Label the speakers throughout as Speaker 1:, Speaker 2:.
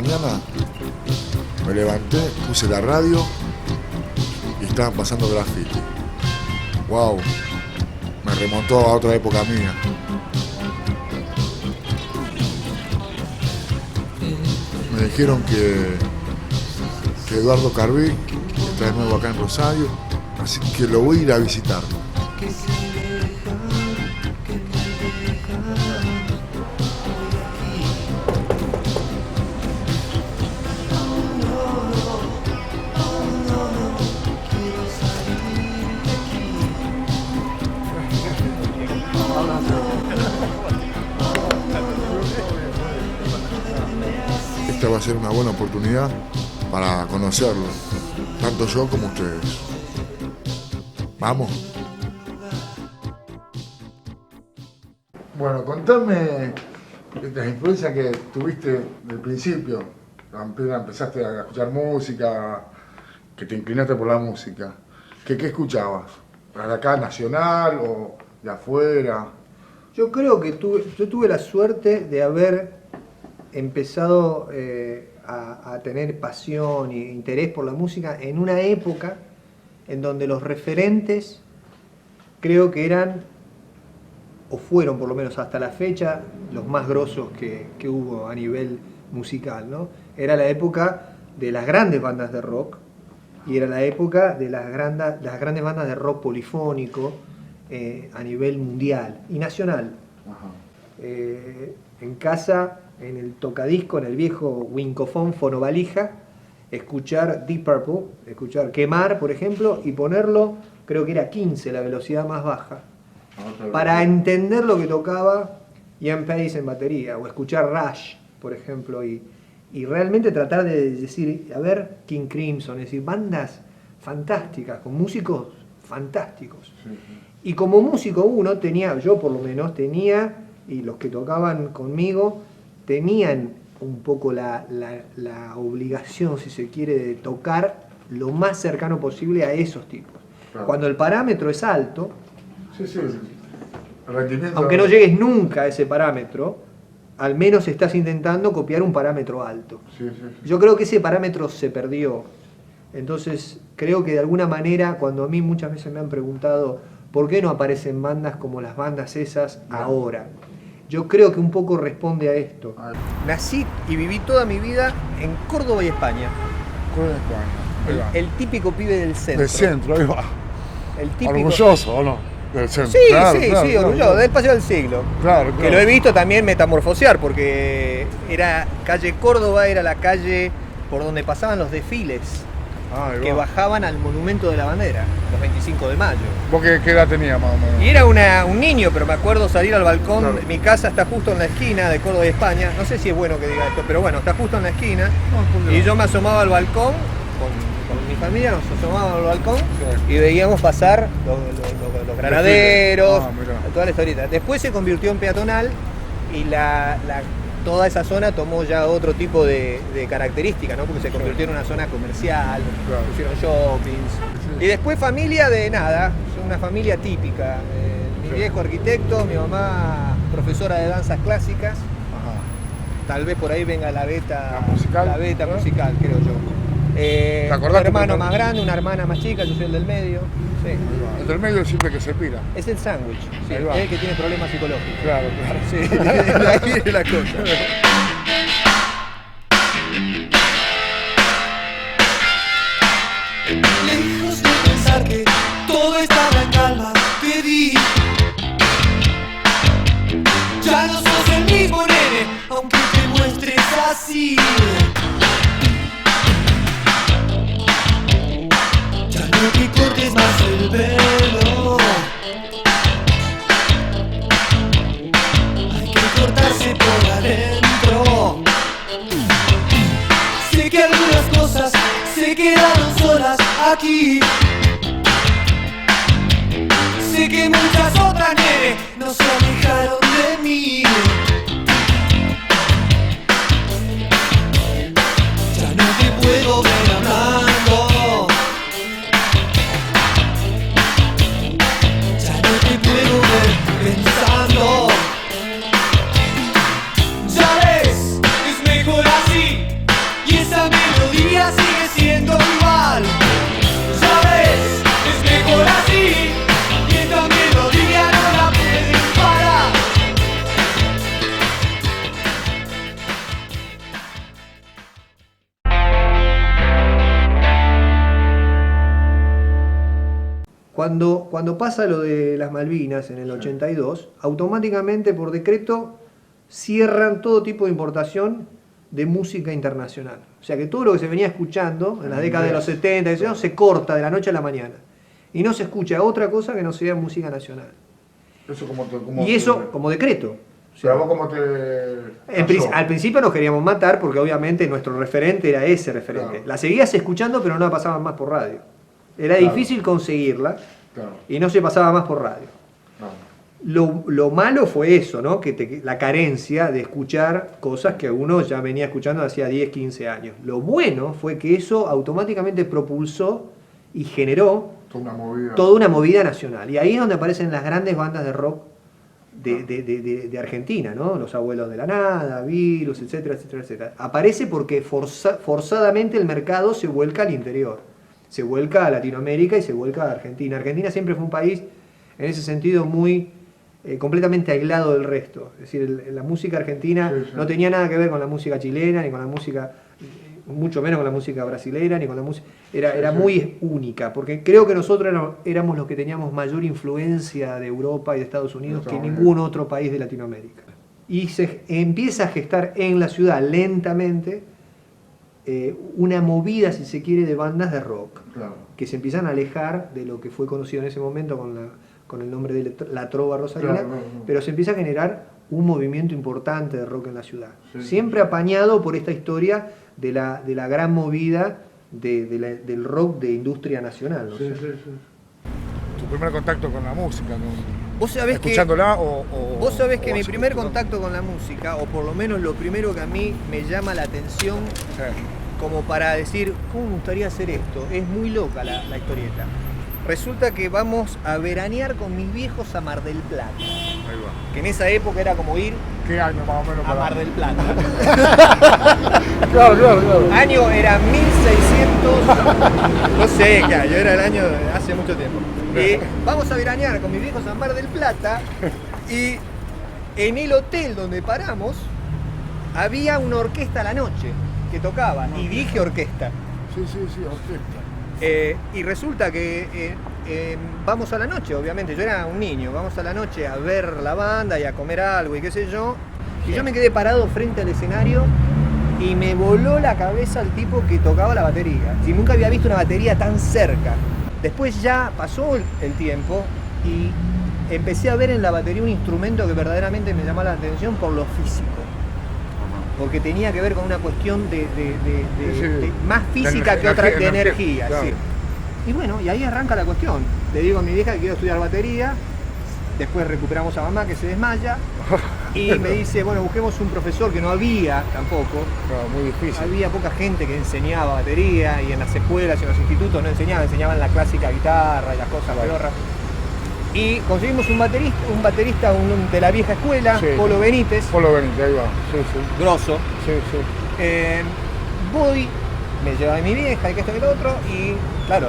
Speaker 1: mañana me levanté, puse la radio y estaban pasando graffiti. Wow, me remontó a otra época mía. Me dijeron que Eduardo Carbí está de nuevo acá en Rosario, así que lo voy a ir a visitar. Esta va a ser una buena oportunidad para conocerlo, tanto yo como ustedes. Vamos. Bueno, contame las influencias que tuviste del principio. Empezaste a escuchar música, que te inclinaste por la música. ¿Qué escuchabas? ¿De acá nacional o de afuera?
Speaker 2: Yo creo que yo tuve la suerte de haber empezado a tener pasión e interés por la música en una época en donde los referentes creo que eran, o fueron por lo menos hasta la fecha, los más grosos que hubo a nivel musical, ¿no? Era la época de las grandes bandas de rock y era la época de las grandes bandas de rock polifónico a nivel mundial y nacional. En casa, en el tocadisco, en el viejo Wincofón fonovalija, escuchar Deep Purple, escuchar Quemar, por ejemplo, y ponerlo, creo que era 15, la velocidad más baja, para entender lo que tocaba Ian Pace en batería, o escuchar Rush, por ejemplo, y realmente tratar de decir, a ver, King Crimson, es decir, bandas fantásticas, con músicos fantásticos. Sí. Y como músico uno tenía, yo por lo menos tenía, y los que tocaban conmigo, tenían un poco la obligación, si se quiere, de tocar lo más cercano posible a esos tipos. Claro. Cuando el parámetro es alto, aunque no llegues nunca a ese parámetro, al menos estás intentando copiar un parámetro alto. Yo creo que ese parámetro se perdió. Entonces, creo que de alguna manera, cuando a mí muchas veces me han preguntado ¿por qué no aparecen bandas como las bandas esas ahora? Yo creo que un poco responde a esto. Nací y viví toda mi vida en Córdoba y España.
Speaker 1: Córdoba y España.
Speaker 2: El típico pibe del centro.
Speaker 1: Del centro, ahí va.
Speaker 2: El típico...
Speaker 1: ¿Orgulloso o no? Del centro.
Speaker 2: Sí, claro, orgulloso, del Paseo del Siglo. Claro. Que lo he visto también metamorfosear, porque era calle Córdoba, era la calle por donde pasaban los desfiles. Que bajaban al Monumento de la Bandera, los 25 de mayo.
Speaker 1: ¿Vos qué edad tenías más o menos?
Speaker 2: Y era un niño, pero me acuerdo salir al balcón. Claro. Mi casa está justo en la esquina de Córdoba y España. No sé si es bueno que diga esto, pero bueno, está justo en la esquina. Y yo me asomaba al balcón, con mi familia nos asomábamos al balcón y veíamos pasar los granaderos, toda la historieta. Después se convirtió en peatonal y toda esa zona tomó ya otro tipo de características, ¿no? Porque se convirtió en una zona comercial, pusieron shoppings. Y después familia de nada, una familia típica. Mi viejo arquitecto, mi mamá profesora de danzas clásicas. Tal vez por ahí venga la beta musical, creo yo. Un hermano más grande, una hermana más chica, yo soy el del medio. Sí.
Speaker 1: El del medio siempre que se pira.
Speaker 2: Es el sándwich, sí, es el que tiene problemas psicológicos.
Speaker 1: Claro.
Speaker 2: Sí, ahí es la cosa.
Speaker 3: Lejos de pensar que todo estaba en calma, te di. Ya no sos el mismo nene, aunque te muestres así. No te cortes más el pelo. Hay que cortarse por adentro. Sé que algunas cosas se quedaron solas aquí. Sé que muchas otras, nene, no se alejaron de mí. Ya no te puedo ver hablando. Pensando, ya ves, es mejor así.
Speaker 2: Cuando pasa lo de las Malvinas en el 82, automáticamente por decreto cierran todo tipo de importación de música internacional. O sea que todo lo que se venía escuchando en las décadas de los 70 se corta de la noche a la mañana. Y no se escucha otra cosa que no sea música nacional.
Speaker 1: Eso
Speaker 2: como decreto. O sea,
Speaker 1: pero vos como te...
Speaker 2: al principio nos queríamos matar porque obviamente nuestro referente era ese referente.
Speaker 1: Claro.
Speaker 2: La seguías escuchando pero no la pasaban más por radio. Era difícil conseguirla y no se pasaba más por radio. Lo malo fue eso, ¿no? La carencia de escuchar cosas que uno ya venía escuchando hacía 10, 15 años. Lo bueno fue que eso automáticamente propulsó y generó toda una movida nacional. Y ahí es donde aparecen las grandes bandas de rock de Argentina, ¿no? Los Abuelos de la Nada, Virus, etcétera, etcétera, etcétera. Aparece porque forzadamente el mercado se vuelca al interior. Se vuelca a Latinoamérica y se vuelca a Argentina. Argentina siempre fue un país, en ese sentido, muy completamente aislado del resto. Es decir, la música argentina no tenía nada que ver con la música chilena, ni con la música, mucho menos con la música brasilera, ni con la música... Era muy única, porque creo que nosotros éramos los que teníamos mayor influencia de Europa y de Estados Unidos que ningún otro país de Latinoamérica. Y se empieza a gestar en la ciudad lentamente una movida, si se quiere, de bandas de rock, que se empiezan a alejar de lo que fue conocido en ese momento con el nombre de la trova rosarina, pero se empieza a generar un movimiento importante de rock en la ciudad. Siempre apañado por esta historia de la gran movida del rock de industria nacional. ¿No?
Speaker 1: Tu primer contacto con la música,
Speaker 2: ¿Vos sabés
Speaker 1: escuchándola
Speaker 2: vos sabés que mi primer contacto con la música, o por lo menos lo primero que a mí me llama la atención, como para decir, ¿cómo me gustaría hacer esto? Es muy loca la historieta. Resulta que vamos a veranear con mis viejos a Mar del Plata.
Speaker 1: Ahí va.
Speaker 2: Que en esa época era como ir
Speaker 1: ¿Qué año más o menos
Speaker 2: a Mar del Plata.
Speaker 1: Claro.
Speaker 2: Año era 1600, no sé qué año, era el año de hace mucho tiempo. Vamos a veranear con mis viejos a Mar del Plata y en el hotel donde paramos había una orquesta a la noche que tocaba, y dije orquesta.
Speaker 1: Sí, orquesta.
Speaker 2: Y resulta que vamos a la noche, obviamente, yo era un niño, vamos a la noche a ver la banda y a comer algo y qué sé yo, y yo me quedé parado frente al escenario y me voló la cabeza el tipo que tocaba la batería. Si nunca había visto una batería tan cerca. Después ya pasó el tiempo y empecé a ver en la batería un instrumento que verdaderamente me llamó la atención por lo físico. Porque tenía que ver con una cuestión de más física que otra, de energía.
Speaker 1: Claro.
Speaker 2: Sí. Y bueno, y ahí arranca la cuestión. Le digo a mi vieja que quiero estudiar batería, después recuperamos a mamá que se desmaya, y me dice, bueno, busquemos un profesor, que no había tampoco.
Speaker 1: Claro, muy difícil.
Speaker 2: Había poca gente que enseñaba batería, y en las escuelas y en los institutos no enseñaban la clásica guitarra y las cosas pedorras. Y conseguimos un baterista de la vieja escuela, Polo Benítez.
Speaker 1: Polo Benítez, ahí va.
Speaker 2: Grosso.
Speaker 1: Sí.
Speaker 2: Voy, me lleva de mi vieja y que esto y lo otro, y claro,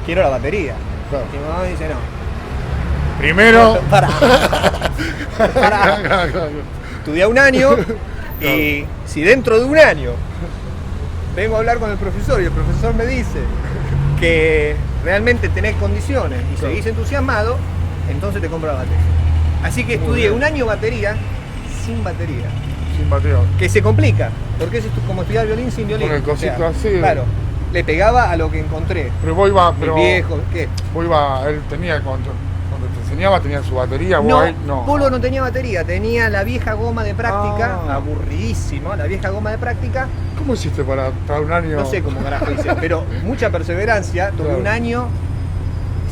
Speaker 2: quiero la batería.
Speaker 1: Claro.
Speaker 2: Y mi mamá me dice, no.
Speaker 1: Primero.
Speaker 2: Pará. Estudié un año, y si dentro de un año vengo a hablar con el profesor y el profesor me dice que realmente tenés condiciones y seguís entusiasmado, entonces te compro la batería. Así que estudié un año batería sin batería.
Speaker 1: Sin batería.
Speaker 2: Que se complica, porque es como estudiar violín sin violín.
Speaker 1: Con el cosito así.
Speaker 2: Claro, le pegaba a lo que encontré.
Speaker 1: Pero vos ibas,
Speaker 2: El viejo, ¿qué?
Speaker 1: Él tenía, cuando te enseñaba, tenía su batería,
Speaker 2: No,
Speaker 1: ahí, no.
Speaker 2: Polo no tenía batería, tenía la vieja goma de práctica, aburridísimo, la vieja goma de práctica.
Speaker 1: ¿Cómo hiciste para estar un año?
Speaker 2: No sé cómo carajo hice, pero mucha perseverancia. Tuve un año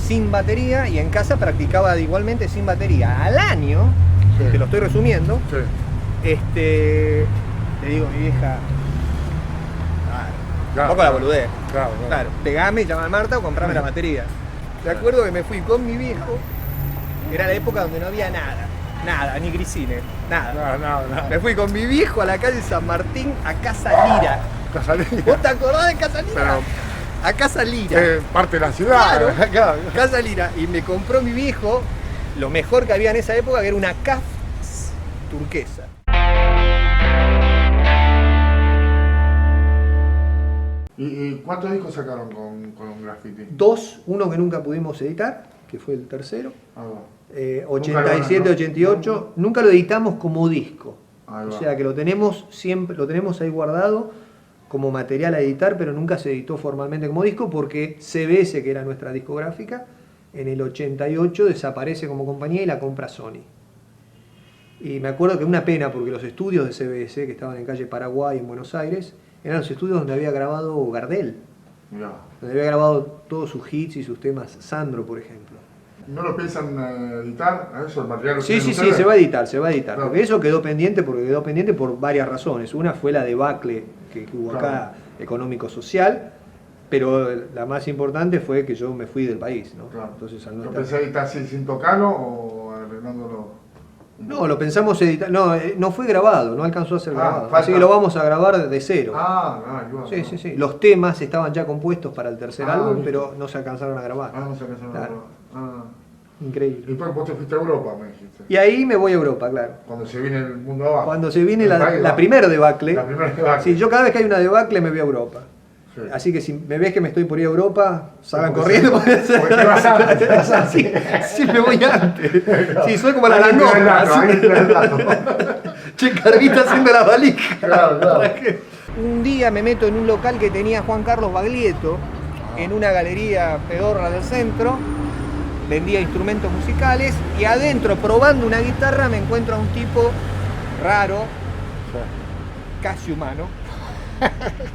Speaker 2: sin batería y en casa practicaba igualmente sin batería. Al año, te lo estoy resumiendo, le digo a mi vieja, tampoco la boludez. Claro, pegame, llama a Marta o comprame la batería. Me acuerdo que me fui con mi viejo, era la época donde no había nada, ni grisines, nada. Me fui con mi viejo a la calle San Martín a Casa Lira. ¿Vos te acordás de Casa Lira?
Speaker 1: Pero,
Speaker 2: a Casa Lira.
Speaker 1: Parte de la ciudad.
Speaker 2: Claro. Casa Lira. Y me compró mi viejo lo mejor que había en esa época, que era una CAF turquesa.
Speaker 1: ¿Y cuántos discos sacaron con Graffiti?
Speaker 2: 2, uno que nunca pudimos editar, que fue el tercero.
Speaker 1: Ah, bueno.
Speaker 2: 87, 88, nunca lo editamos como disco.
Speaker 1: Ahí
Speaker 2: O
Speaker 1: va.
Speaker 2: sea que lo tenemos siempre, lo tenemos ahí guardado como material a editar, pero nunca se editó formalmente como disco porque CBS, que era nuestra discográfica, en el 88 desaparece como compañía y la compra Sony. Y me acuerdo que una pena porque los estudios de CBS, que estaban en calle Paraguay en Buenos Aires, eran los estudios donde había grabado Gardel,
Speaker 1: Mirá.
Speaker 2: donde había grabado todos sus hits y sus temas, Sandro, por ejemplo.
Speaker 1: ¿No lo piensan editar? ¿A eso el material lo
Speaker 2: Sí,
Speaker 1: tienen
Speaker 2: sí, sí,
Speaker 1: ustedes?
Speaker 2: se va a editar, se va a editar.
Speaker 1: Claro.
Speaker 2: Porque eso quedó pendiente por varias razones. Una fue la debacle que hubo
Speaker 1: Claro.
Speaker 2: acá, económico-social, pero la más importante fue que yo me fui del país, ¿no?
Speaker 1: Claro.
Speaker 2: Entonces, al no
Speaker 1: ¿Lo
Speaker 2: estar-
Speaker 1: pensás editar así sin tocarlo o arreglándolo?
Speaker 2: No, lo pensamos editar. No, no fue grabado, no alcanzó a ser grabado.
Speaker 1: falta.
Speaker 2: Así que lo vamos a grabar de cero.
Speaker 1: Igual.
Speaker 2: Sí, sí, sí. Los temas estaban ya compuestos para el tercer álbum,
Speaker 1: listo.
Speaker 2: pero no se alcanzaron a grabar.
Speaker 1: No se alcanzaron a
Speaker 2: Claro.
Speaker 1: grabar.
Speaker 2: Increíble.
Speaker 1: Y después vos te fuiste a Europa, me dijiste.
Speaker 2: Y ahí me voy a Europa, claro.
Speaker 1: Cuando se viene el mundo abajo.
Speaker 2: Cuando se viene
Speaker 1: El
Speaker 2: la
Speaker 1: país abajo.
Speaker 2: primera debacle.
Speaker 1: La primera debacle.
Speaker 2: Sí, yo cada vez que hay una debacle me voy a Europa.
Speaker 1: Sí.
Speaker 2: Así que si me ves que me estoy por ir a Europa, salgan
Speaker 1: Porque
Speaker 2: corriendo.
Speaker 1: porque te vas antes, te vas antes.
Speaker 2: Sí, me voy antes. Sí, soy como la
Speaker 1: Ahí entra el
Speaker 2: langosta.
Speaker 1: dato, ahí
Speaker 2: así.
Speaker 1: entra el dato.
Speaker 2: Che, Carvita haciendo la valija.
Speaker 1: Claro, claro.
Speaker 2: Un día me meto en un local que tenía Juan Carlos Baglietto, en una galería pedorra del centro, vendía instrumentos musicales y adentro, probando una guitarra, me encuentro a un tipo raro, casi humano,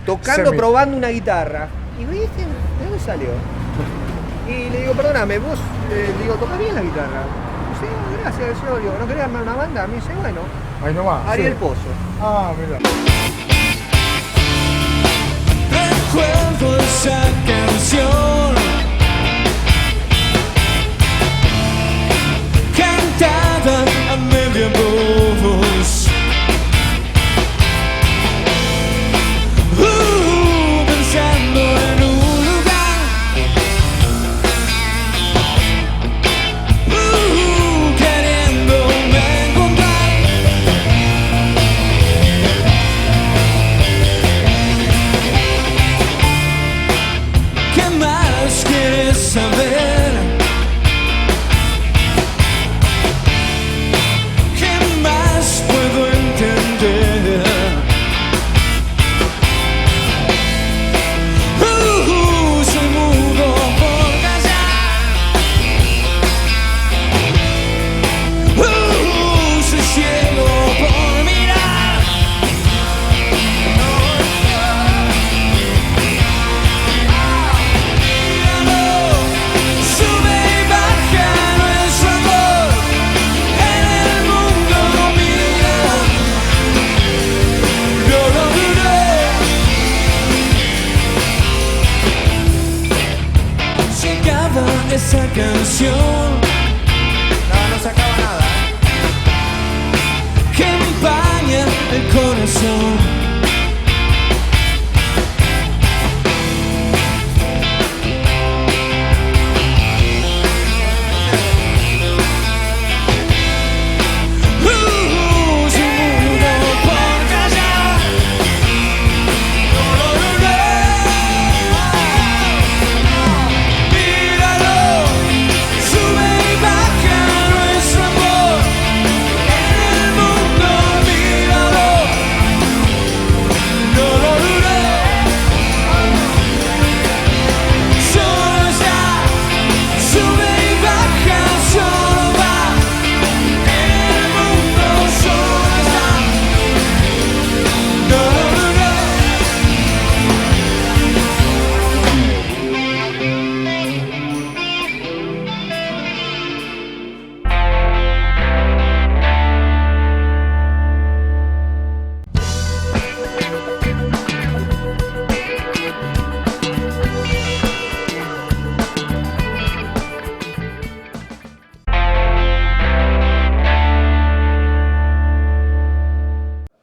Speaker 2: tocando,
Speaker 1: Semi.
Speaker 2: probando una guitarra. Y digo, ¿y este de dónde salió? Y le digo, perdóname, vos, le digo, ¿tocás bien la guitarra? Sí, gracias, yo digo, ¿no querés armar una banda? Me dice, bueno,
Speaker 1: Ahí nomás.
Speaker 2: Ariel
Speaker 1: sí.
Speaker 2: Pozo.
Speaker 1: Mira.
Speaker 3: Recuerdo esa canción cantada a media voz. Pensando en un lugar queriéndome encontrar. ¿Qué más quieres saber? ¿Qué más puedo entender? Soy mudo por callar. Soy ciego por mirar. Sube y baja nuestro amor en el mundo, mira, no lo dudé. Se acaba esa canción,
Speaker 2: No se acaba nada.
Speaker 3: que empaña el corazón. Soy mudo por callar. No lo dudé. Míralo, sube y baja nuestro amor en el mundo, míralo. No lo dudé. Solo está, sube y baja, solo va. En el mundo solo está. No lo dudé.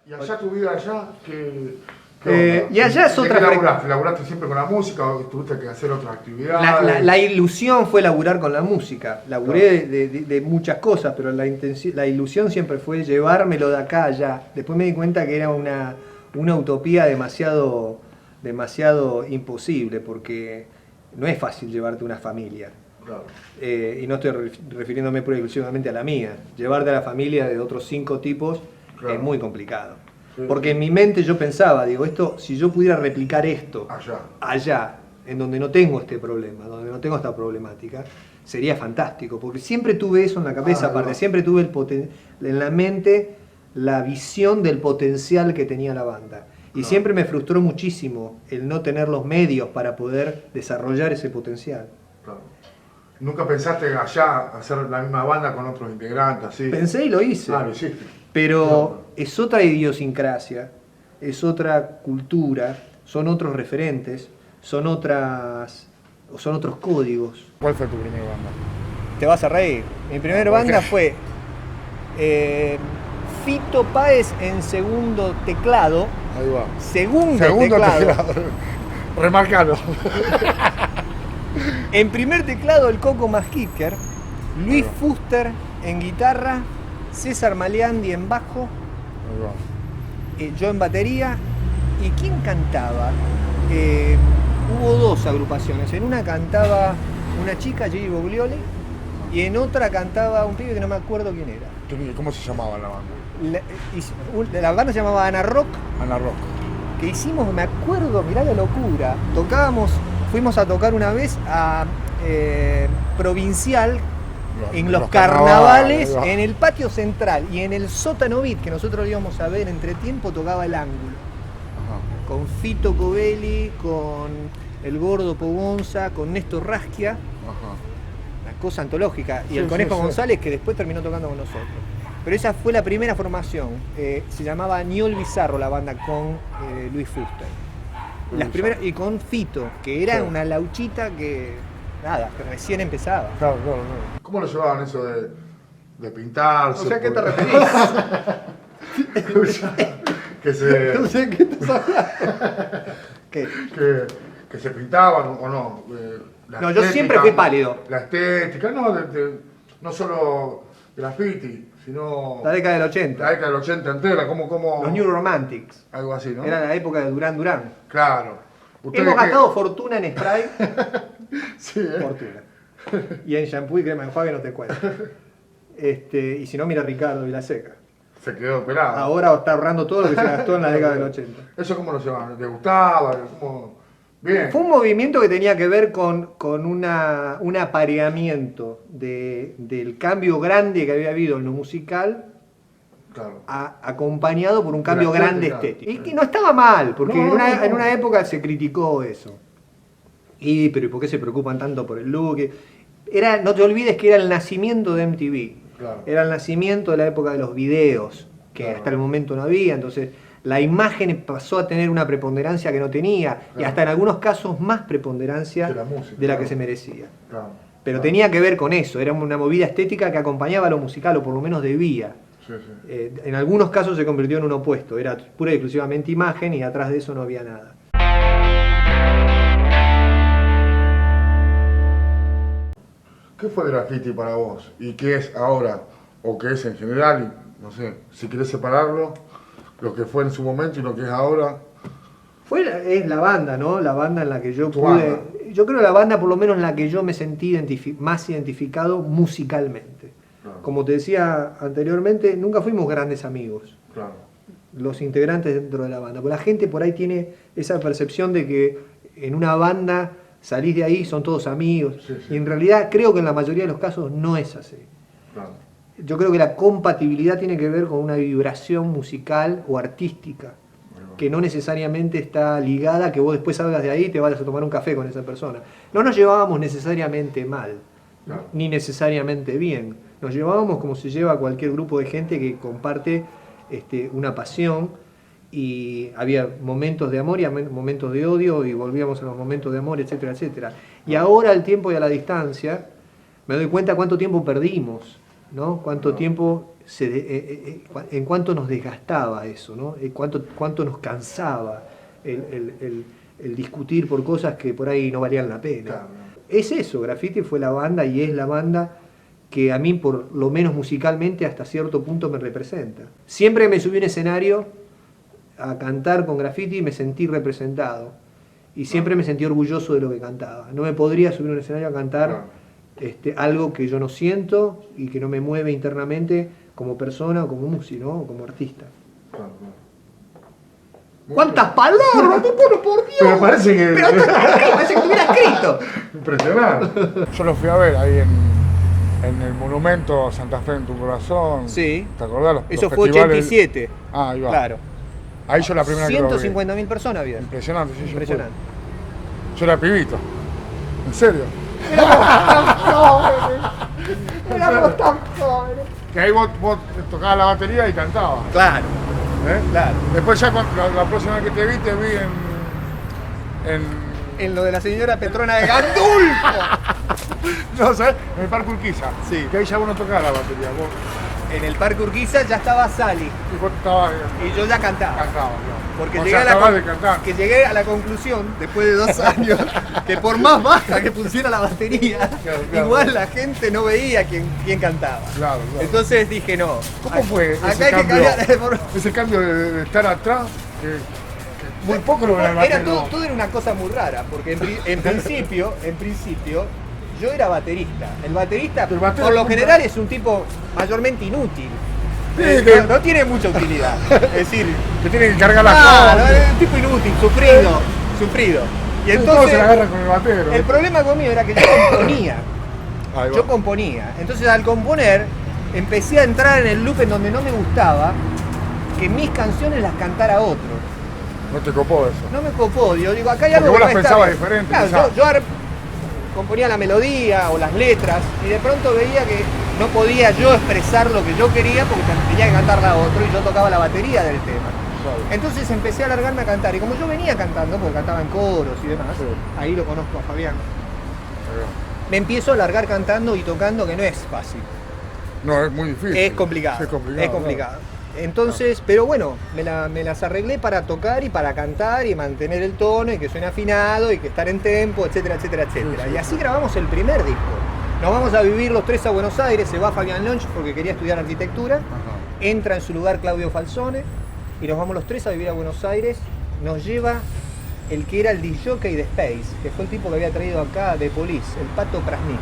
Speaker 1: ¿Y allá tu vida allá?
Speaker 2: Y allá es
Speaker 1: ¿De
Speaker 2: otra
Speaker 1: qué laburaste? ¿Laburaste siempre con la música o tuviste que hacer otras actividades?
Speaker 2: La ilusión fue laburar con la música. Laburé de muchas cosas, pero la ilusión siempre fue llevármelo de acá a allá. Después me di cuenta que era una utopía demasiado demasiado imposible, porque no es fácil llevarte una familia.
Speaker 1: Claro.
Speaker 2: Y no estoy refiriéndome pura y exclusivamente a la mía. Llevarte a la familia de otros 5 tipos
Speaker 1: Claro.
Speaker 2: es muy complicado.
Speaker 1: Sí.
Speaker 2: Porque en mi mente yo pensaba, digo, si yo pudiera replicar esto
Speaker 1: Allá.
Speaker 2: en donde no tengo este problema, donde no tengo esta problemática, sería fantástico. Porque siempre tuve eso en la cabeza, aparte, siempre tuve en la mente la visión del potencial que tenía la banda. Y siempre me frustró muchísimo el no tener los medios para poder desarrollar ese potencial.
Speaker 1: Claro. ¿Nunca pensaste allá hacer la misma banda con otros integrantes? Así?
Speaker 2: Pensé y lo hice.
Speaker 1: Lo hiciste.
Speaker 2: Pero es otra idiosincrasia, es otra cultura, son otros referentes, son otros códigos.
Speaker 1: ¿Cuál fue tu primera banda?
Speaker 2: Te vas a reír. Mi primera banda fue Fito Páez en segundo teclado.
Speaker 1: Ahí va.
Speaker 2: Segundo teclado.
Speaker 1: Remarcalo.
Speaker 2: En primer teclado el Coco Masquiker, Luis Fuster en guitarra, César Maleandi en bajo, yo en batería. ¿Y quién cantaba? Hubo 2 agrupaciones. En una cantaba una chica, Gigi Boglioli, y en otra cantaba un pibe que no me acuerdo quién era.
Speaker 1: ¿Cómo se llamaba la banda?
Speaker 2: La banda se llamaba Ana Rock,
Speaker 1: Ana Rock.
Speaker 2: que hicimos, me acuerdo, mirá la locura, fuimos a tocar una vez a Provincial, en los carnavales, en el patio central y en el sótano beat, que nosotros íbamos a ver entre tiempo, tocaba El Ángulo. Ajá. Con Fito Covelli, con el Gordo Pogonza, con Néstor Rasquia. Ajá. Una cosa antológica. Y el Conejo González, que después terminó tocando con nosotros. Pero esa fue la primera formación. Se llamaba Niol Bizarro la banda, con Luis Fuster. Las primeras, y con Fito, que era una lauchita que recién empezaba.
Speaker 1: Claro. ¿Cómo lo llevaban eso de pintarse?
Speaker 2: O sea, ¿qué te referís?
Speaker 1: que se...
Speaker 2: No sé qué estás hablando. ¿Qué?
Speaker 1: Que se pintaban o no.
Speaker 2: No, yo siempre fui pálido.
Speaker 1: La estética, no solo graffiti, sino...
Speaker 2: La década del 80.
Speaker 1: La década del 80 entera, como...
Speaker 2: Los New Romantics.
Speaker 1: Algo así, ¿no?
Speaker 2: Era la época de Durán Durán.
Speaker 1: Claro.
Speaker 2: Hemos gastado fortuna en spray.
Speaker 1: Sí,
Speaker 2: Fortuna. Y en shampoo y crema enjuague no te cuento. Y si no, mira a Ricardo Vilaseca.
Speaker 1: Se quedó pelado.
Speaker 2: Ahora está ahorrando todo lo que se gastó en la década del 80.
Speaker 1: ¿Eso cómo lo llevaban? ¿Te gustaba? Bien.
Speaker 2: Fue un movimiento que tenía que ver con un apareamiento del cambio grande que había habido en lo musical,
Speaker 1: claro,
Speaker 2: acompañado por un cambio grande estético. Y que no estaba mal, porque en una época se criticó eso. Pero ¿y por qué se preocupan tanto por el look? No te olvides que era el nacimiento de MTV.
Speaker 1: Claro.
Speaker 2: Era el nacimiento de la época de los videos, que hasta el momento no había. Entonces la imagen pasó a tener una preponderancia que no tenía, y hasta en algunos casos más preponderancia de la que se merecía.
Speaker 1: Claro.
Speaker 2: Pero tenía que ver con eso, era una movida estética que acompañaba a lo musical, o por lo menos debía.
Speaker 1: Sí.
Speaker 2: En algunos casos se convirtió en un opuesto, era pura y exclusivamente imagen y atrás de eso no había nada.
Speaker 1: ¿Qué fue Graffiti para vos? ¿Y qué es ahora? ¿O qué es en general? Y, no sé, si querés separarlo, lo que fue en su momento y lo que es ahora.
Speaker 2: Es la banda, ¿no? La banda en la que yo pude...
Speaker 1: Banda.
Speaker 2: Yo creo la banda por lo menos en la que yo me sentí más identificado musicalmente.
Speaker 1: Claro.
Speaker 2: Como te decía anteriormente, nunca fuimos grandes amigos.
Speaker 1: Claro.
Speaker 2: Los integrantes dentro de la banda. Porque la gente por ahí tiene esa percepción de que en una banda salís de ahí, son todos amigos.
Speaker 1: Sí.
Speaker 2: Y en realidad creo que en la mayoría de los casos no es así.
Speaker 1: Claro.
Speaker 2: Yo creo que la compatibilidad tiene que ver con una vibración musical o artística, que no necesariamente está ligada a que vos después salgas de ahí y te vayas a tomar un café con esa persona. No nos llevábamos necesariamente mal,
Speaker 1: Claro.
Speaker 2: ni necesariamente bien. Nos llevábamos como se lleva cualquier grupo de gente que comparte una pasión, y había momentos de amor y momentos de odio, y volvíamos a los momentos de amor, etcétera, etcétera. Y ahora, al tiempo y a la distancia, me doy cuenta cuánto tiempo perdimos, ¿no? Cuánto tiempo, en cuánto nos desgastaba eso, ¿no? Cuánto nos cansaba el discutir por cosas que por ahí no valían la pena.
Speaker 1: Claro.
Speaker 2: Es eso, Graffiti fue la banda y es la banda que a mí, por lo menos musicalmente, hasta cierto punto me representa. Siempre que me subí a un escenario a cantar con Graffiti me sentí representado. y siempre me sentí orgulloso de lo que cantaba. No me podría subir a un escenario a cantar algo que yo no siento y que no me mueve internamente como persona o como músico, ¿no? O como artista. ¿Cuántas palabras? ¡Te puro, por Dios!
Speaker 1: Pero parece que...
Speaker 2: Pero parece que estuviera escrito.
Speaker 1: Impresionante. Yo lo fui a ver ahí en el monumento Santa Fe en tu corazón.
Speaker 2: Sí.
Speaker 1: ¿Te acordás?
Speaker 2: Eso fue
Speaker 1: festivales?
Speaker 2: 87.
Speaker 1: Ah, ahí va.
Speaker 2: Claro.
Speaker 1: Ahí yo la primera que lo vi.
Speaker 2: 150.000 personas había.
Speaker 1: Impresionante, sí.
Speaker 2: Impresionante.
Speaker 1: Yo era pibito. ¿En serio?
Speaker 2: Éramos tan jóvenes.
Speaker 1: Que ahí vos tocabas la batería y cantabas.
Speaker 2: Claro,
Speaker 1: ¿Eh?
Speaker 2: claro.
Speaker 1: Después ya la próxima vez que te vi
Speaker 2: En lo de la señora Petrona de Gandulfo.
Speaker 1: no, ¿sabes? En el Parque Urquiza.
Speaker 2: Sí.
Speaker 1: Que ahí ya vos no tocabas la batería. Vos,
Speaker 2: En el Parque Urquiza ya estaba Sally
Speaker 1: y vos estabas
Speaker 2: y yo ya cantaba.
Speaker 1: cantabas,
Speaker 2: Porque
Speaker 1: o
Speaker 2: llegué,
Speaker 1: sea, acabás de cantar.
Speaker 2: que llegué a la conclusión, después de 2 años, que por más baja que pusiera la batería,
Speaker 1: Claro.
Speaker 2: igual la gente no veía quién cantaba.
Speaker 1: Claro.
Speaker 2: Entonces dije, no.
Speaker 1: ¿Cómo fue
Speaker 2: acá
Speaker 1: ese
Speaker 2: hay que
Speaker 1: cambio?
Speaker 2: cambiar.
Speaker 1: Ese cambio de estar atrás, que muy poco lo ven al
Speaker 2: Era
Speaker 1: batero.
Speaker 2: todo era una cosa muy rara, porque en principio, yo era baterista. El baterista,
Speaker 1: El batero
Speaker 2: por lo
Speaker 1: nunca-
Speaker 2: general, es un tipo mayormente inútil.
Speaker 1: Sí,
Speaker 2: No tiene mucha utilidad. Es decir,
Speaker 1: Que tiene que cargar las
Speaker 2: claro,
Speaker 1: cosas.
Speaker 2: es un tipo inútil, sufrido. Y
Speaker 1: Todos
Speaker 2: entonces,
Speaker 1: se la agarran con el batero.
Speaker 2: el problema conmigo era que yo componía.
Speaker 1: Ahí va.
Speaker 2: Yo componía. Entonces, al componer, empecé a entrar en el loop en donde no me gustaba que mis canciones las cantara otro.
Speaker 1: No te copó eso.
Speaker 2: No me copó, yo digo, acá hay
Speaker 1: Porque
Speaker 2: algo
Speaker 1: vos
Speaker 2: que
Speaker 1: las
Speaker 2: no está
Speaker 1: pensabas
Speaker 2: bien.
Speaker 1: diferente,
Speaker 2: Claro,
Speaker 1: quizás.
Speaker 2: yo componía la melodía o las letras y de pronto veía que no podía yo expresar lo que yo quería porque tenía que cantarla a otro y yo tocaba la batería del tema.
Speaker 1: Claro.
Speaker 2: Entonces empecé a largarme a cantar y como yo venía cantando, porque cantaba en coros y demás,
Speaker 1: Sí.
Speaker 2: ahí lo conozco a Fabián,
Speaker 1: Ahí va.
Speaker 2: me empiezo a largar cantando y tocando, que no es fácil.
Speaker 1: No, es muy difícil.
Speaker 2: Es complicado.
Speaker 1: Sí, es complicado.
Speaker 2: Entonces, pero bueno, me las arreglé para tocar y para cantar y mantener el tono y que suene afinado y que estar en tempo, etcétera, etcétera, etcétera.
Speaker 1: Sí, sí,
Speaker 2: y así
Speaker 1: sí.
Speaker 2: grabamos el primer disco. Nos vamos a vivir los 3 a Buenos Aires, se va Fabián Lonch porque quería estudiar arquitectura,
Speaker 1: Ajá.
Speaker 2: entra en su lugar Claudio Falsone y nos vamos los 3 a vivir a Buenos Aires. Nos lleva el que era el disjockey de Space, que fue el tipo que había traído acá de Police, el Pato Krasnik.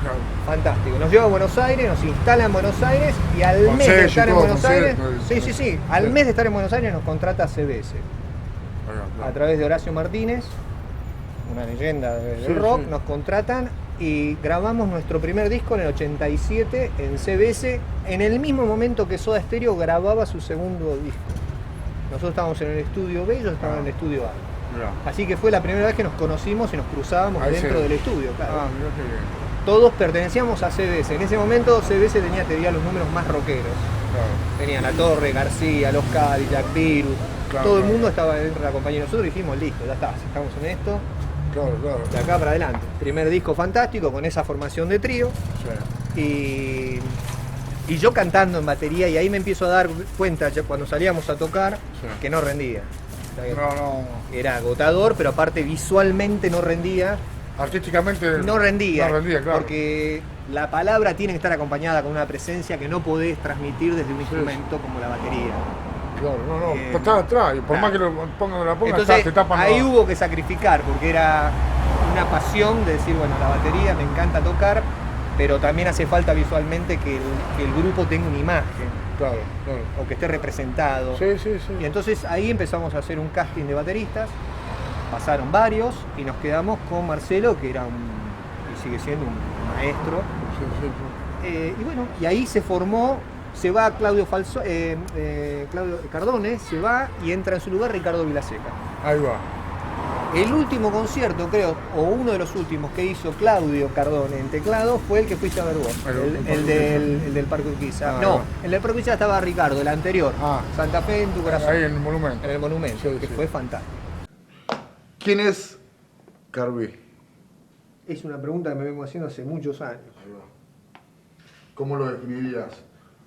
Speaker 1: Claro.
Speaker 2: Fantástico. Nos lleva a Buenos Aires, nos instala en Buenos Aires y al
Speaker 1: Con
Speaker 2: mes de
Speaker 1: sello y
Speaker 2: estar en
Speaker 1: todo,
Speaker 2: Buenos
Speaker 1: con
Speaker 2: Aires,
Speaker 1: sello,
Speaker 2: sí, al mes de estar en Buenos Aires nos contrata CBS
Speaker 1: Ahí va,
Speaker 2: a
Speaker 1: claro.
Speaker 2: través de Horacio Martínez, una leyenda del
Speaker 1: Sí,
Speaker 2: rock,
Speaker 1: sí.
Speaker 2: nos contratan y grabamos nuestro primer disco en el 87 en CBS, en el mismo momento que Soda Stereo grababa su segundo disco. Nosotros estábamos en el estudio B, ellos estaban en el estudio A.
Speaker 1: Mirá.
Speaker 2: Así que fue la primera vez que nos conocimos y nos cruzábamos
Speaker 1: Ahí
Speaker 2: dentro
Speaker 1: sí.
Speaker 2: del estudio, claro.
Speaker 1: Ah, mirá qué bien.
Speaker 2: Todos pertenecíamos a CBS. En ese momento CBS tenía, te diría, los números más rockeros.
Speaker 1: Claro.
Speaker 2: Tenía La Torre, García, Los Cadillac, Virus.
Speaker 1: Claro,
Speaker 2: Todo el
Speaker 1: claro.
Speaker 2: mundo estaba dentro de la compañía. Nosotros dijimos, listo, ya está, estamos en esto,
Speaker 1: Claro.
Speaker 2: de acá para adelante. Primer disco fantástico con esa formación de trío.
Speaker 1: Sí.
Speaker 2: Y yo cantando en batería y ahí me empiezo a dar cuenta ya cuando salíamos a tocar
Speaker 1: Sí.
Speaker 2: que no rendía. O sea,
Speaker 1: No.
Speaker 2: Era agotador, pero aparte visualmente no rendía.
Speaker 1: Artísticamente.
Speaker 2: No rendía,
Speaker 1: No rendía, claro.
Speaker 2: porque la palabra tiene que estar acompañada con una presencia que no podés transmitir desde un instrumento como la batería.
Speaker 1: Claro, no.
Speaker 2: Eh,
Speaker 1: Está atrás. Y por
Speaker 2: claro.
Speaker 1: más que lo pongan o la pongan,
Speaker 2: Entonces
Speaker 1: te tapan.
Speaker 2: ahí
Speaker 1: la-
Speaker 2: hubo que sacrificar, porque era una pasión de decir, bueno, la batería me encanta tocar, pero también hace falta visualmente que el grupo tenga una imagen,
Speaker 1: Claro.
Speaker 2: o que esté representado.
Speaker 1: Sí.
Speaker 2: Y entonces ahí empezamos a hacer un casting de bateristas, pasaron varios y nos quedamos con Marcelo, que era y sigue siendo un maestro. Y bueno, y ahí se formó, se va Claudio Cardone, se va y entra en su lugar Ricardo Vilaseca.
Speaker 1: Ahí va.
Speaker 2: El último concierto, creo, o uno de los últimos que hizo Claudio Cardone en teclado fue el que fuiste a ver vos, el del Parque Urquiza.
Speaker 1: Ah,
Speaker 2: No,
Speaker 1: ahí va.
Speaker 2: el del Parque Urquiza estaba Ricardo, el anterior,
Speaker 1: Ah.
Speaker 2: Santa Fe en tu corazón,
Speaker 1: Ahí en el monumento.
Speaker 2: en el monumento,
Speaker 1: Sí,
Speaker 2: que
Speaker 1: sí.
Speaker 2: fue fantástico.
Speaker 1: ¿Quién es Carví?
Speaker 2: Es una pregunta que me vengo haciendo hace muchos años.
Speaker 1: Ahí va. ¿Cómo lo definirías?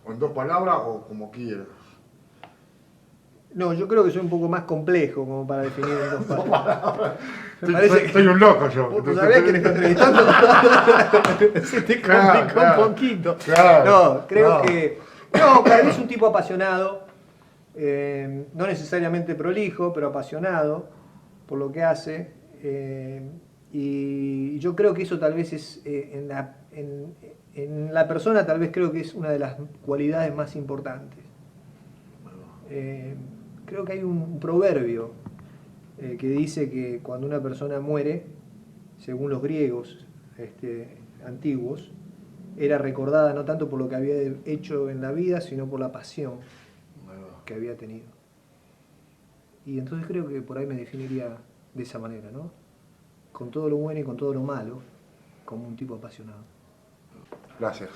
Speaker 1: ¿O en 2 palabras o como quieras?
Speaker 2: No, yo creo que soy un poco más complejo como para definir en 2 palabras. Me parece que-
Speaker 1: Soy un loco yo.
Speaker 2: ¿Vos sabés que le está entrevistando? Se te
Speaker 1: Claro,
Speaker 2: complicó
Speaker 1: claro.
Speaker 2: un poquito.
Speaker 1: Claro,
Speaker 2: No, creo
Speaker 1: no.
Speaker 2: que... No, Carlos es un tipo apasionado, no necesariamente prolijo, pero apasionado. por lo que hace, y yo creo que eso tal vez es, en la persona tal vez creo que es una de las cualidades más importantes. Creo que hay un proverbio que dice que cuando una persona muere, según los griegos antiguos, era recordada no tanto por lo que había hecho en la vida, sino por la pasión que había tenido. Y entonces creo que por ahí me definiría de esa manera, ¿no? Con todo lo bueno y con todo lo malo, como un tipo apasionado.
Speaker 1: Gracias.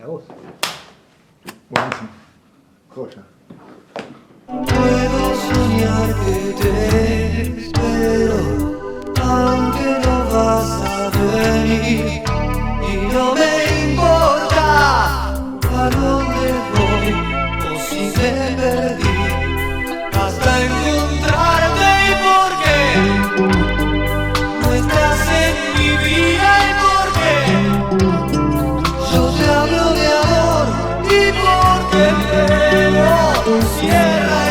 Speaker 2: A vos.
Speaker 1: Buenísimo. Joya.
Speaker 3: Puedo soñar que te espero, aunque no vas a venir, y no me importa a dónde voy o si me perdí, hasta encontrarte. ¿Y por qué no estás en mi vida? ¿Y por qué yo te hablo de amor? ¿Y por qué no cierra